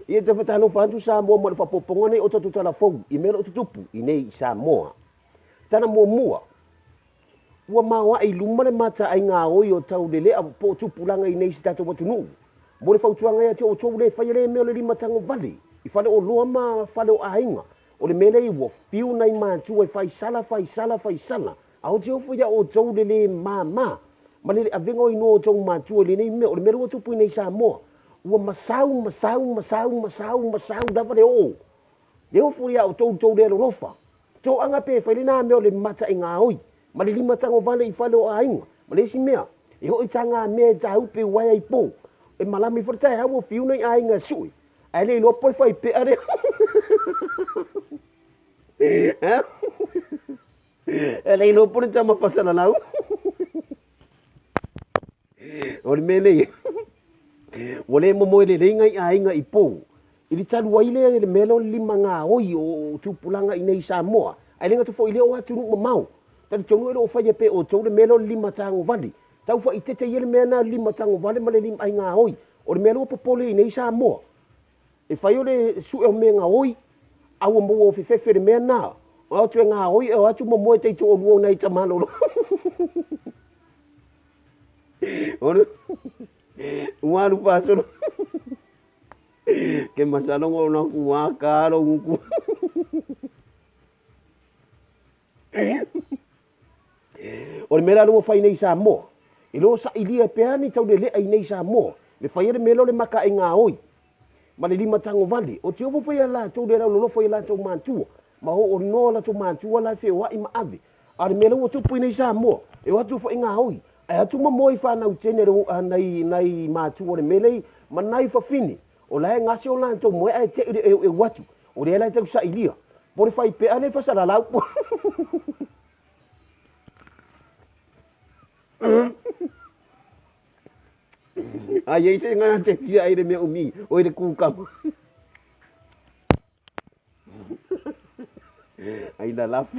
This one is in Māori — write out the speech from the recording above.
Ia te whatano whantu Samoa mo le whapoponga nei o tatu tala fau i mera o tutupu i nei Samoa. Tana mua. Ua mawa i luma le mata ai ngā oi o tau lele a po tupulanga i nei si tato watunu. Mo le whautuanga ia te o tau le whai le mea le lima tango vale. I whale o loa ma whale o ainga. O le mele i ua fiu nei mātua i whai sala. A o te ofo ia o tau lele ma. Ma le avenga o ino o tau mātua le nei mea. O le mele o tupu i nei Samoa. Ua masau dawa le o. Le ofo ia o tau le alofa. Tau anga pe whai le nā mea o le mata i ngā oi. Ma le lima tango vale i whale o ainga. Ma le si mea. E hoi tanga mea ta upe waia i pō. E malami wharatai hawa fiu nei ainga sui. Ai le lopo i whai pe are. E le lopo ni tama whasana lau. O le mele. O le momo le reinga i ainga i pō. I li talu waile le melo lima ngā oi o tupulanga i nei Samoa. Ai lenga tu fo i leo atu nuk mamau. Tani tonu e lo whai pe o tau le melo lima tango vali. Tau wha i tete i le mea na lima tango vali ma le lima ai ngā oi. O le melo popole i nei Samoa. E whai o le su e o mea ngā oi. Aua mo o whiwhewe le mea nā. O atu e ngā oi e o atu mo moe teito o luo nei tamalo. Ono. Uaru pasoro. Ke masalongo o na kua karo nguku. O le mela lua whai nei Samoa. I lo sa ilia peani tau le lea i nei Samoa. Le whai le melo le maka i ngā oi. Ma le lima tango vali. O te ovo whai ala tau le rau lolo whai ala tau mātua. Ma ho o no la tau mātua la whai wa i maawe. A le melo o tupu i nei Samoa. E o atu whai ngā oi. E atu ma moi whanau tene nei mātua le melei. Ma nai whawhini. O lae ngase o lan tau moe ai te e watu. O le ala tau sa ilia. Po le whai pea ne whasara lau. Ai ei se ngā te pia ai le mea umi. O i le kūkama. Ai la lafu.